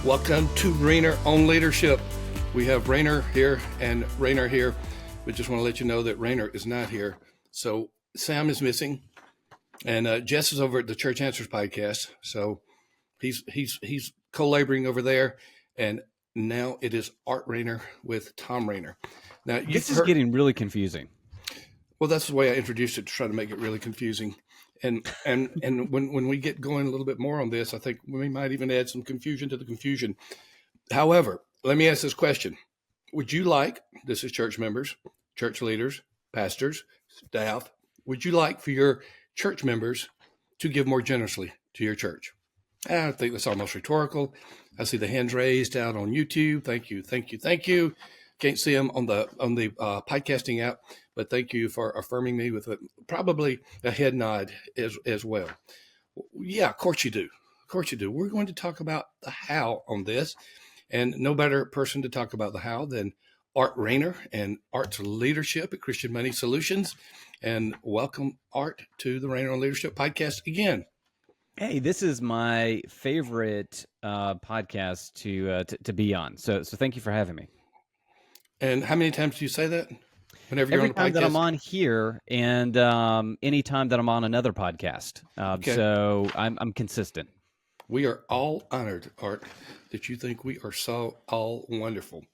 Welcome to Rainer on Leadership. We have Rainer here and Rainer here. We just want to let you know that Rainer is not here. So Sam is missing, and Jess is over at the Church Answers podcast. So he's co-laboring over there, and now it is Art Rainer with Thom Rainer. Now this is getting really confusing. Well, that's the way I introduced it, to try to make it really confusing. And when we get going a little bit more on this, I think we might even add some confusion to the confusion. However, let me ask this question. Would you like, this is church members, church leaders, pastors, staff, would you like for your church members to give more generously to your church? I think that's almost rhetorical. I see the hands raised out on YouTube. Thank you, thank you, thank you. Can't see them on the podcasting app, but thank you for affirming me with probably a head nod as well. Yeah, of course you do. Of course you do. We're going to talk about the how on this, and no better person to talk about the how than Art Rainer and Art's leadership at Christian Money Solutions. And welcome, Art, to the Rainer on Leadership podcast again. Hey, this is my favorite podcast to be on. So thank you for having me. And how many times do you say that? Whenever you're Every on a time podcast? that I'm on here, and any time that I'm on another podcast. Okay. So I'm consistent. We are all honored, Art, that you think we are so all wonderful.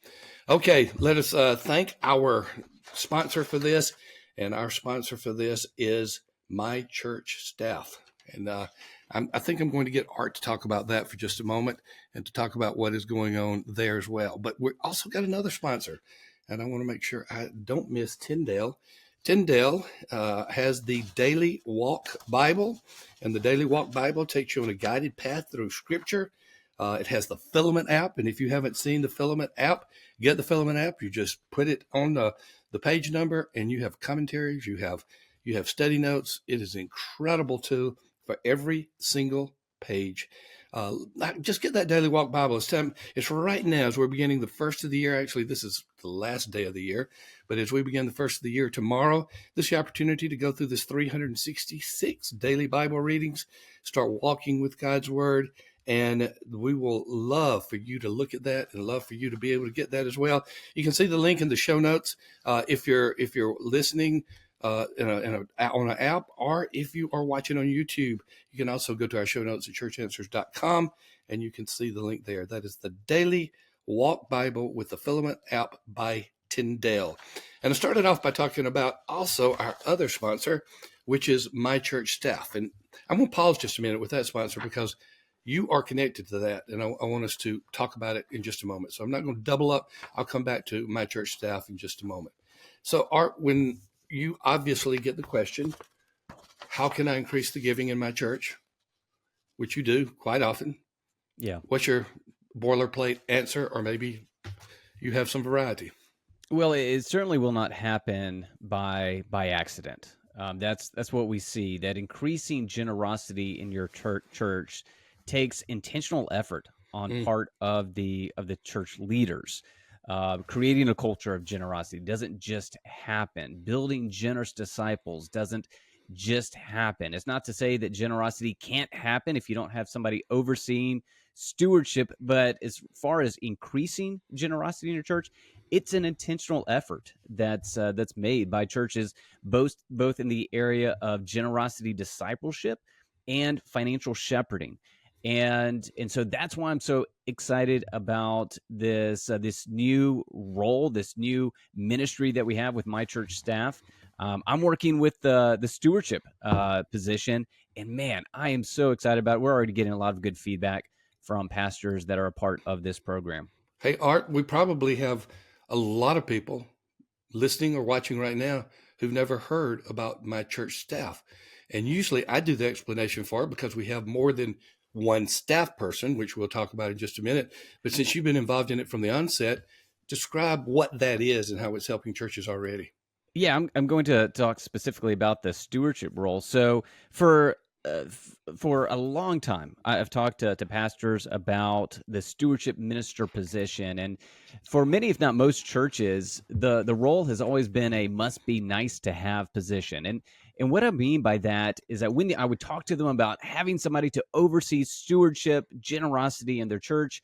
Okay, let us thank our sponsor for this. And our sponsor for this is My Church Staff. And I think I'm going to get Art to talk about that for just a moment and to talk about what is going on there as well. But we also got another sponsor, and I want to make sure I don't miss Tyndale. Tyndale has the Daily Walk Bible, and the Daily Walk Bible takes you on a guided path through Scripture. It has the Filament app, and if you haven't seen the Filament app, get the Filament app. You just put it on the page number, and you have commentaries, you have study notes. It is an incredible tool for every single page. Just get that Daily Walk Bible. It's right now as we're beginning the first of the year. Actually, this is the last day of the year, but as we begin the first of the year tomorrow, this is the opportunity to go through this 366 daily Bible readings, start walking with God's Word, and we will love for you to look at that and love for you to be able to get that as well. You can see the link in the show notes if you're listening on an app, or if you are watching on YouTube. You can also go to our show notes at churchanswers.com, and you can see the link there. That is the Daily Walk Bible with the Filament app by Tyndale. And I started off by talking about also our other sponsor, which is My Church Staff. And I'm going to pause just a minute with that sponsor because you are connected to that, and I want us to talk about it in just a moment. So I'm not going to double up. I'll come back to My Church Staff in just a moment. So Art, when you obviously get the question, how can I increase the giving in my church? Which you do quite often. Yeah. What's your boilerplate answer, or maybe you have some variety? Well, it certainly will not happen by accident. That's what we see, that increasing generosity in your church takes intentional effort on part of the church leaders. Creating a culture of generosity doesn't just happen. Building generous disciples doesn't just happen. It's not to say that generosity can't happen if you don't have somebody overseeing stewardship, but as far as increasing generosity in your church, it's an intentional effort that's made by churches, both in the area of generosity discipleship and financial shepherding. And so that's why I'm so excited about this new role, this new ministry that we have with My Church Staff. I'm working with the stewardship position, and man, I am so excited about it. We're already getting a lot of good feedback from pastors that are a part of this program. Hey, Art, we probably have a lot of people listening or watching right now who've never heard about My Church Staff. And usually I do the explanation for it because we have more than one staff person, which we'll talk about in just a minute. But since you've been involved in it from the onset, describe what that is and how it's helping churches already. Yeah, I'm going to talk specifically about the stewardship role. So for a long time, I've talked to pastors about the stewardship minister position. And for many, if not most churches, the role has always been a must be nice to have position. And what I mean by that is that when I would talk to them about having somebody to oversee stewardship, generosity in their church,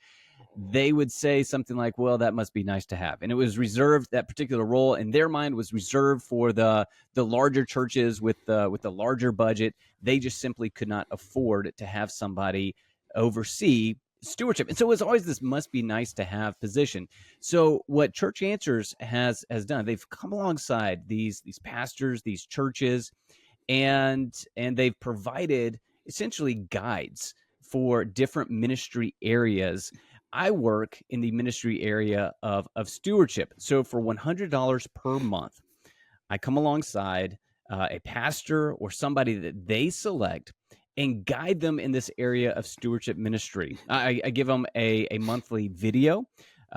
they would say something like, well, that must be nice to have. And it was reserved, that particular role in their mind was reserved for the larger churches with the larger budget. They just simply could not afford to have somebody oversee stewardship. And so it was always this must be nice to have position. So what Church Answers has done, they've come alongside these pastors, these churches, and they've provided essentially guides for different ministry areas. I work in the ministry area of stewardship. So for $100 per month, I come alongside a pastor or somebody that they select and guide them in this area of stewardship ministry. I give them a monthly video.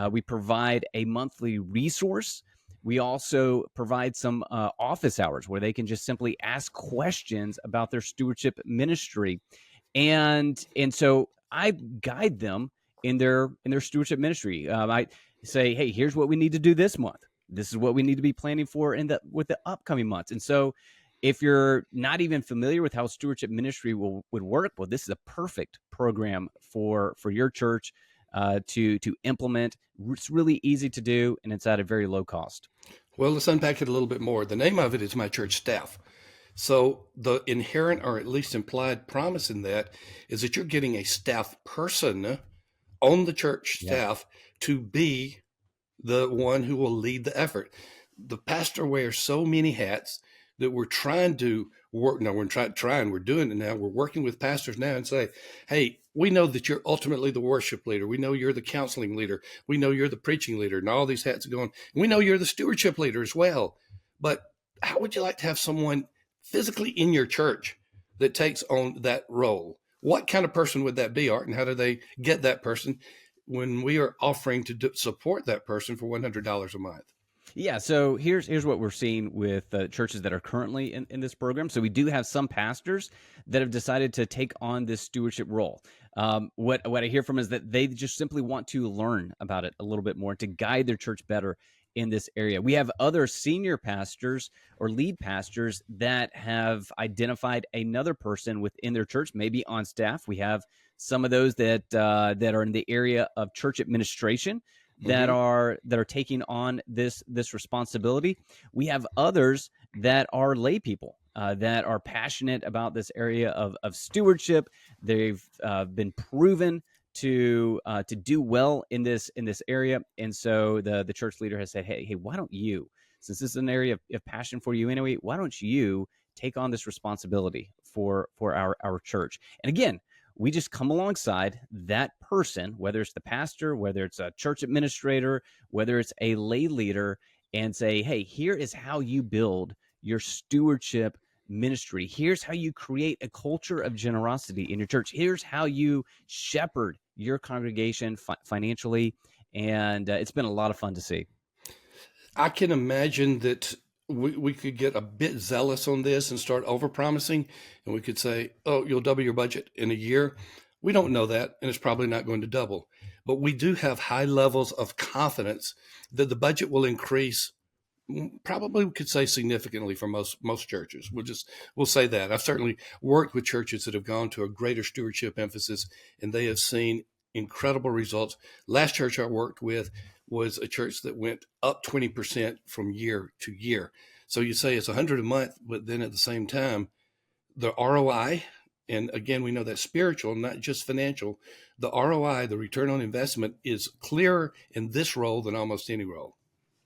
We provide a monthly resource. We also provide some office hours where they can just simply ask questions about their stewardship ministry. And so I guide them in their stewardship ministry. I say, hey, here's what we need to do this month. This is what we need to be planning for with the upcoming months. And so if you're not even familiar with how stewardship ministry would work, well, this is a perfect program for your church to implement. It's really easy to do, and it's at a very low cost. Well, let's unpack it a little bit more. The name of it is My Church Staff. So the inherent or at least implied promise in that is that you're getting a staff person on the church staff to be the one who will lead the effort. The pastor wears so many hats that we're trying to work. No, we're trying. We're doing it now. We're working with pastors now and say, hey, we know that you're ultimately the worship leader. We know you're the counseling leader. We know you're the preaching leader, and all these hats are going. We know you're the stewardship leader as well. But how would you like to have someone physically in your church that takes on that role? What kind of person would that be, Art? And how do they get that person when we are offering to support that person for $100 a month? Yeah, so here's what we're seeing with churches that are currently in this program. So we do have some pastors that have decided to take on this stewardship role. What I hear from is that they just simply want to learn about it a little bit more to guide their church better in this area. We have other senior pastors or lead pastors that have identified another person within their church, maybe on staff. We have some of those that are in the area of church administration that are taking on this responsibility. We have others that are lay people that are passionate about this area of stewardship. They've been proven to do well in this area, and so the church leader has said, hey, why don't you, since this is an area of passion for you anyway, why don't you take on this responsibility for our church? And again, we just come alongside that person, whether it's the pastor, whether it's a church administrator, whether it's a lay leader, and say, hey, here is how you build your stewardship ministry. Here's how you create a culture of generosity in your church. Here's how you shepherd your congregation financially. And it's been a lot of fun to see. I can imagine that we could get a bit zealous on this and start overpromising, and we could say, oh, you'll double your budget in a year. We don't know that, and it's probably not going to double. But we do have high levels of confidence that the budget will increase. Probably we could say significantly for most churches. We'll say that. I've certainly worked with churches that have gone to a greater stewardship emphasis, and they have seen incredible results. Last church I worked with was a church that went up 20% from year to year. So you say it's 100 a month, but then at the same time, the ROI, and again, we know that's spiritual, not just financial. The ROI, the return on investment, is clearer in this role than almost any role.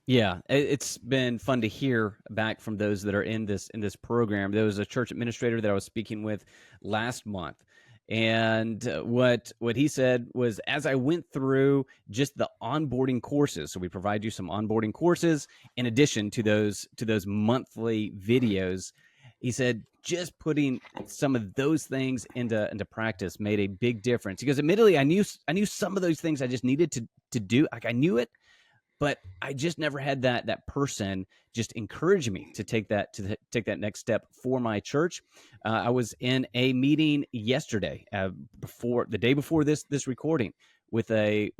Yeah, it's been fun to hear back from those that are in this program. There was a church administrator that I was speaking with last month, and what he said was, as I went through just the onboarding courses, so we provide you some onboarding courses in addition to those monthly videos. He said just putting some of those things into practice made a big difference. Because admittedly, I knew some of those things I just needed to do. Like I knew it, but I just never had that person just encourage me to take that next step for my church. I was in a meeting yesterday, the day before this recording, with a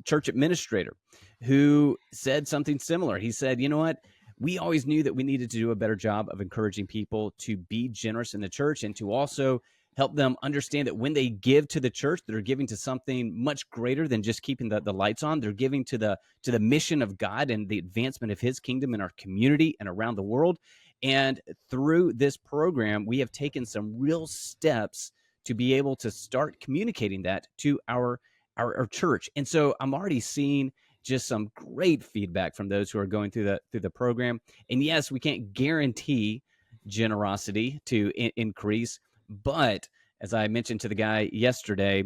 church administrator who said something similar. He said, you know what? We always knew that we needed to do a better job of encouraging people to be generous in the church and to also help them understand that when they give to the church, they're giving to something much greater than just keeping the lights on. They're giving to the mission of God and the advancement of his kingdom in our community and around the world. And through this program, we have taken some real steps to be able to start communicating that to our church. And so I'm already seeing just some great feedback from those who are going through the program. And yes, we can't guarantee generosity to increase, but as I mentioned to the guy yesterday,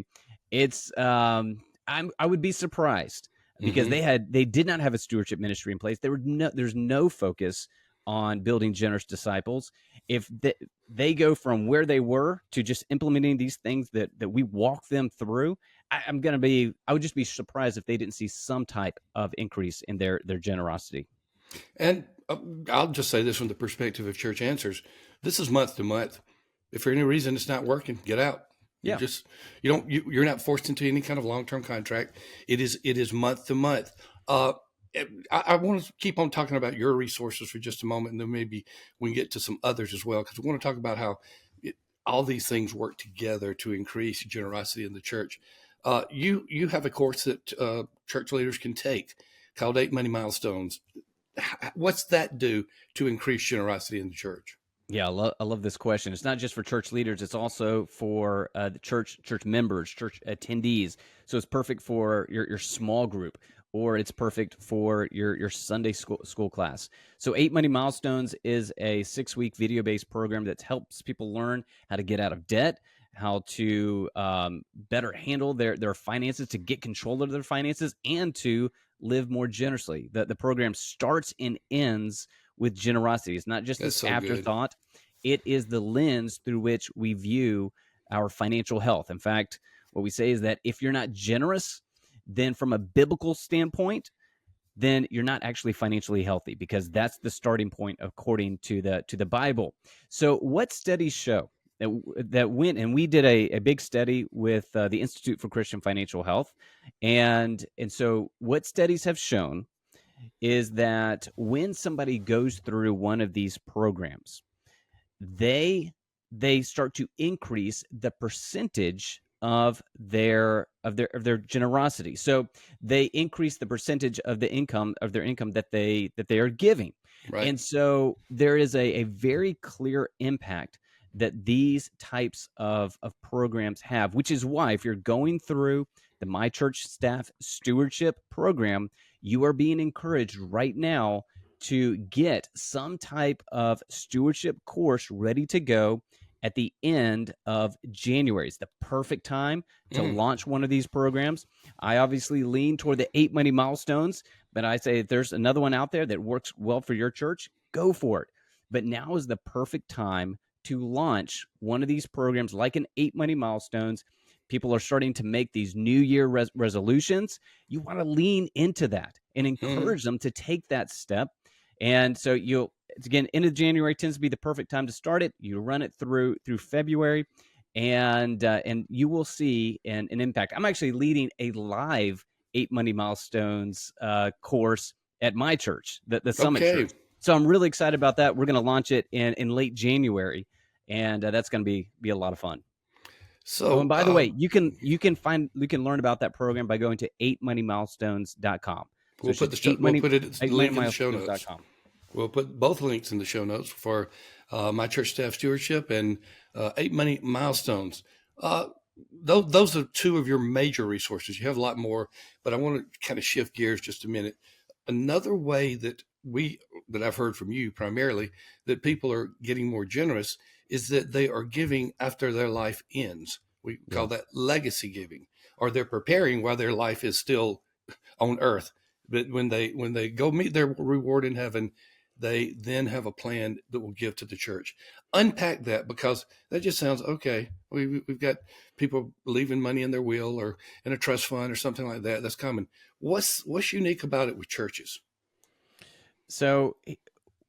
it's I would be surprised because Hmm. they did not have a stewardship ministry in place. There's no focus on building generous disciples. If they go from where they were to just implementing these things that we walk them through, I would just be surprised if they didn't see some type of increase in their generosity. And I'll just say this from the perspective of Church Answers. This is month to month. If for any reason it's not working, get out. You Yeah. just you're not forced into any kind of long term contract. It is month to month. Uh, I want to keep on talking about your resources for just a moment, and then maybe we can get to some others as well, because we want to talk about how it, all these things work together to increase generosity in the church. You have a course that church leaders can take called 8 Money Milestones. What's that do to increase generosity in the church? Yeah, I love this question. It's not just for church leaders; it's also for the church members, church attendees. So it's perfect for your small group, or it's perfect for your Sunday school class. So 8 Money Milestones is a 6-week video based program that helps people learn how to get out of debt, how to better handle their finances, to get control of their finances, and to live more generously. The program starts and ends with generosity. It's not just That's this so good. afterthought. It is the lens through which we view our financial health. In fact, what we say is that if you're not generous, then from a biblical standpoint, then you're not actually financially healthy, because that's the starting point according to the Bible. So what studies show that went, and we did a big study with the Institute for Christian Financial Health, and so what studies have shown is that when somebody goes through one of these programs, they they start to increase the percentage of their generosity. So they increase the percentage of their income that they are giving. Right. And so there is a very clear impact that these types of programs have, which is why if you're going through the My Church Staff Stewardship Program, you are being encouraged right now to get some type of stewardship course ready to go at the end of January. It's the perfect time to Mm. launch one of these programs. I obviously lean toward the 8 Money Milestones, but I say if there's another one out there that works well for your church, go for it. But now is the perfect time to launch one of these programs like an 8 Money Milestones. People are starting to make these New Year resolutions. You want to lean into that and Mm. encourage them to take that step. And so again, end of January tends to be the perfect time to start it. You run it through February, and you will see an impact. I'm actually leading a live 8 Money Milestones course at my church, the Summit Okay. Church. So I'm really excited about that. We're going to launch it in late January, and that's going to be a lot of fun. Oh, and So by the way, you can learn about that program by going to 8moneymilestones.com. So we'll it's put just the show, we'll put it eight money link in the show milestones dot notes. com. We'll put both links in the show notes for My Church Staff Stewardship and 8 Money Milestones. Uh, those are two of your major resources. You have a lot more, but I want to kind of shift gears just a minute. Another way that I've heard from you primarily that people are getting more generous is that they are giving after their life ends. We call Yeah. that legacy giving, or they're preparing while their life is still on earth. But when they go meet their reward in heaven, they then have a plan that will give to the church. Unpack that, because that just sounds okay. We've got people leaving money in their will or in a trust fund or something like that. That's common. What's unique about it with churches? So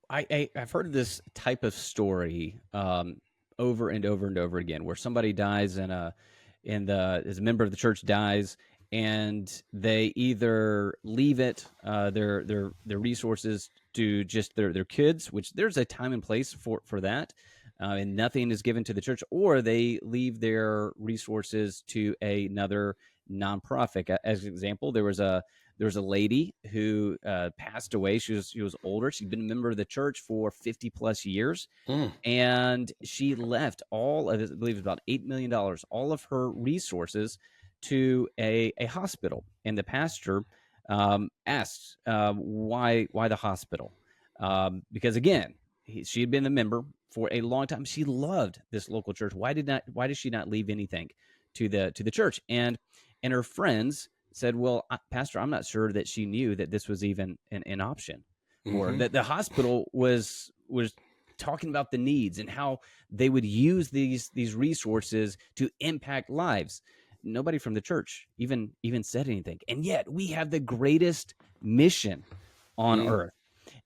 I've heard this type of story over and over and over again, where somebody dies as a member of the church dies, and they either leave it their resources to just their kids, which there's a time and place for that. and nothing is given to the church, or they leave their resources to another nonprofit. As an example, there was a lady who passed away. She was older. She'd been a member of the church for 50 plus years, Mm. and she left all of it, I believe it was about $8 million, all of her resources to a hospital. And the pastor asked why the hospital, because again, she had been a member for a long time. She loved this local church. Why did she not leave anything to the church? And her friends said, well, Pastor, I'm not sure that she knew that this was even an option for her. Hmm. That the hospital was talking about the needs and how they would use these resources to impact lives. Nobody from the church even said anything. And yet we have the greatest mission on Mm. earth.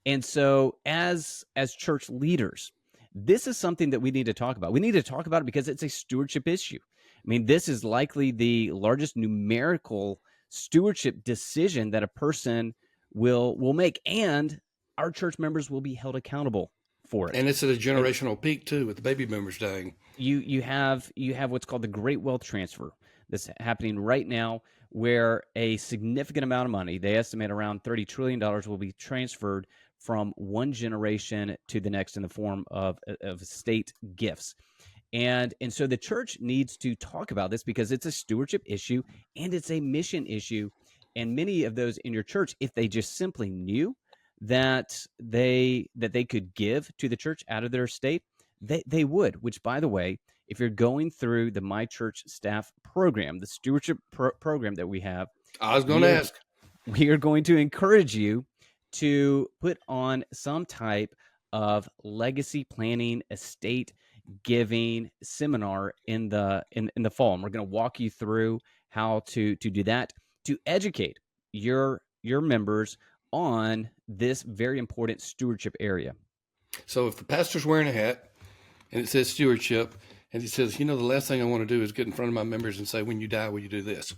And so as church leaders, this is something that we need to talk about. We need to talk about it because it's a stewardship issue. I mean, this is likely the largest numerical stewardship decision that a person will make, and our church members will be held accountable for it. And it's at a And generational peak too, with the baby boomers dying. you have what's called the great wealth transfer that's happening right now, where a significant amount of money, they estimate around $30 trillion, will be transferred from one generation to the next in the form of state gifts. And so the church needs to talk about this because it's a stewardship issue and it's a mission issue. And many of those in your church, if they just simply knew that they could give to the church out of their estate, they would. Which, by the way, if you're going through the My Church Staff program, the stewardship program that we have, I was going we to are ask. we are going to encourage you to put on some type of legacy planning, estate giving seminar in the fall. And we're going to walk you through how to do that, to educate your members on this very important stewardship area. So if the pastor's wearing a hat and it says stewardship, and he says, the last thing I want to do is get in front of my members and say, when you die, will you do this?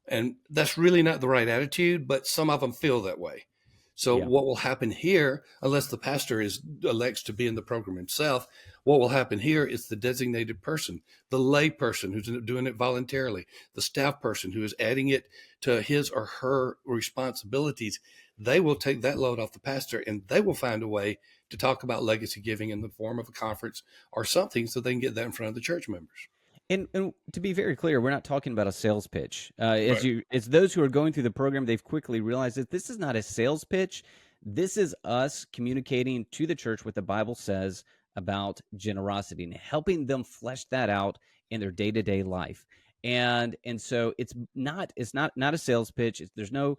And that's really not the right attitude, but some of them feel that way. So Yeah. what will happen here, unless the pastor elects to be in the program himself, what will happen here is the designated person, the lay person who's doing it voluntarily, the staff person who is adding it to his or her responsibilities. They will take that load off the pastor, and they will find a way to talk about legacy giving in the form of a conference or something so they can get that in front of the church members. And to be very clear, we're not talking about a sales pitch. Right. As those who are going through the program, they've quickly realized that this is not a sales pitch. This is us communicating to the church what the Bible says about generosity and helping them flesh that out in their day-to-day life. And so it's not a sales pitch. There's no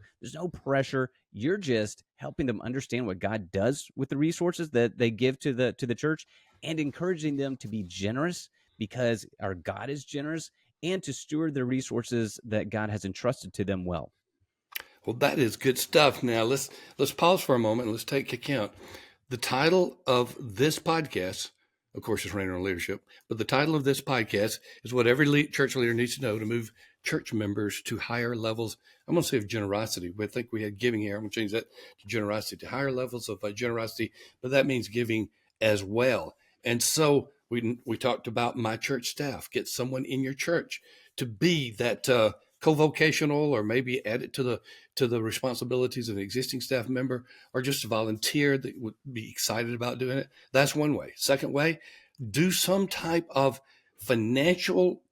pressure. You're just helping them understand what God does with the resources that they give to the church, and encouraging them to be generous because our God is generous, and to steward the resources that God has entrusted to them well. Well, that is good stuff. Now let's pause for a moment and let's take account. The title of this podcast, of course, is Reigning on Leadership, but the title of this podcast is what every church leader needs to know to move church members to higher levels. I'm going to say of generosity. I think we had giving here. I'm going to change that to generosity, to higher levels of generosity, but that means giving as well. And so we talked about My Church Staff. Get someone in your church to be that co-vocational, or maybe add it to the responsibilities of an existing staff member, or just a volunteer that would be excited about doing it. That's one way. Second way, do some type of financial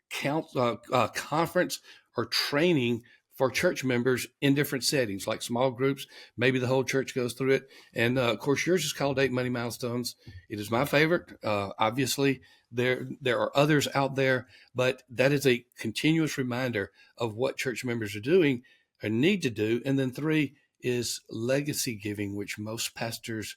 conference or training for church members in different settings, like small groups. Maybe the whole church goes through it. And of course, yours is called 8 Money Milestones. It is my favorite. Obviously, there are others out there, but that is a continuous reminder of what church members are doing or need to do. And then 3 is legacy giving, which most pastors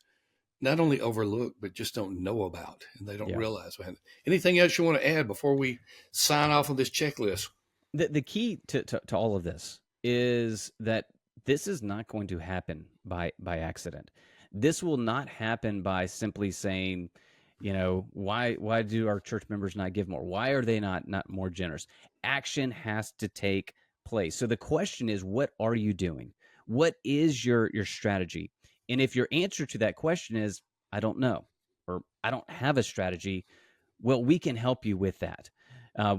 not only overlook, but just don't know about, and they don't Yeah. realize. Anything else you want to add before we sign off on this checklist? The key to all of this is that this is not going to happen by accident. This will not happen by simply saying, why do our church members not give more? Why are they not more generous? Action has to take place. So the question is, what are you doing? What is your strategy? And if your answer to that question is, I don't know, or I don't have a strategy, Well, we can help you with that.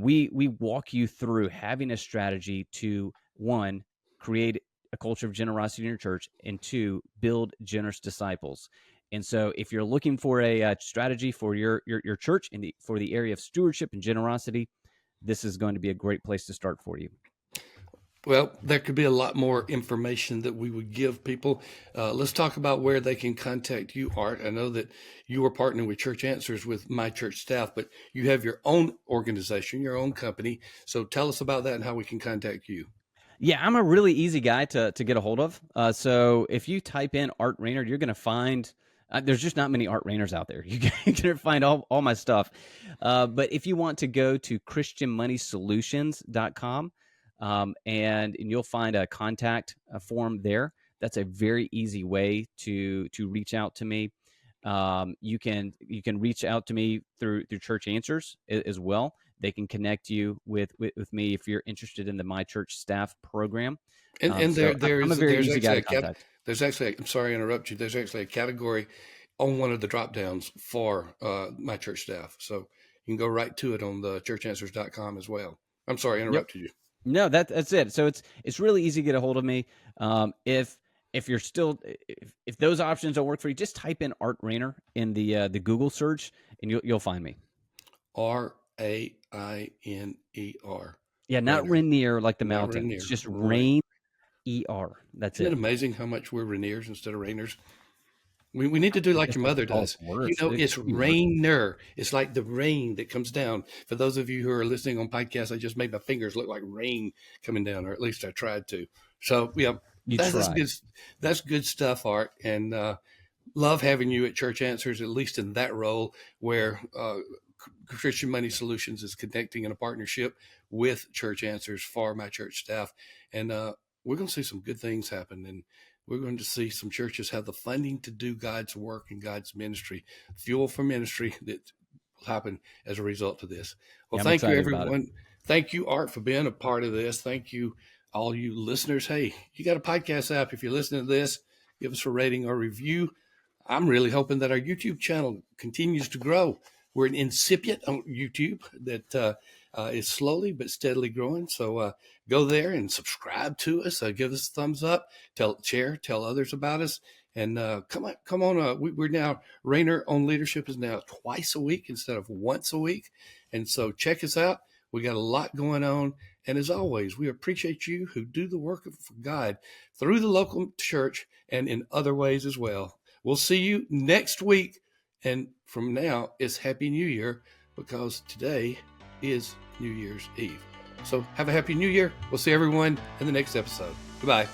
We walk you through having a strategy to, one, create a culture of generosity in your church, and two, build generous disciples. And so, if you're looking for a strategy for your church and for the area of stewardship and generosity, this is going to be a great place to start for you. Well, there could be a lot more information that we would give people. Let's talk about where they can contact you, Art. I know that you are partnering with Church Answers with my church staff, but you have your own organization, your own company. So tell us about that and how we can contact you. Yeah, I'm a really easy guy to get a hold of. So if you type in Art Rayner, you're going to find there's just not many Art Rayners out there. You're going to find all my stuff. But if you want to go to christianmoneysolutions.com, and you'll find a contact form there. That's a very easy way to reach out to me. You can reach out to me through Church Answers as well. They can connect you with me if you're interested in the My Church Staff program. And So I'm a very easy guy to contact. There's actually, I'm sorry to interrupt you. There's actually a category on one of the drop downs for my church staff. So you can go right to it on the churchanswers.com as well. I'm sorry, I interrupted you. No, that's it. So it's really easy to get a hold of me. If you're still if those options don't work for you, just type in Art Rayner in the Google search and you'll find me. Rainer. Yeah, not Rainier like the mountain. Rainier. It's just Rain ER. That's Isn't it. it amazing how much we're Rainiers instead of Rainers? We need to do like your mother does. Words. It's Rainer. It's like the rain that comes down. For those of you who are listening on podcasts, I just made my fingers look like rain coming down, or at least I tried to. So yeah, that's good. That's good stuff, Art, and love having you at Church Answers, at least in that role where Christian Money Solutions is connecting in a partnership with Church Answers for my church staff, and we're going to see some good things happen. And we're going to see some churches have the funding to do God's work and God's ministry, fuel for ministry that will happen as a result of this. Well, thank you, everyone. Thank you, Art, for being a part of this. Thank you, all you listeners. Hey, you got a podcast app. If you're listening to this, give us a rating or review. I'm really hoping that our YouTube channel continues to grow. We're an incipient on YouTube that is slowly but steadily growing. So go there and subscribe to us. Give us a thumbs up. Tell others about us. And come on. We're now, Rayner on Leadership is now twice a week instead of once a week. And so check us out. We got a lot going on. And as always, we appreciate you who do the work of God through the local church and in other ways as well. We'll see you next week. And from now, it's Happy New Year because today is New Year's Eve. So have a Happy New Year. We'll see everyone in the next episode. Goodbye.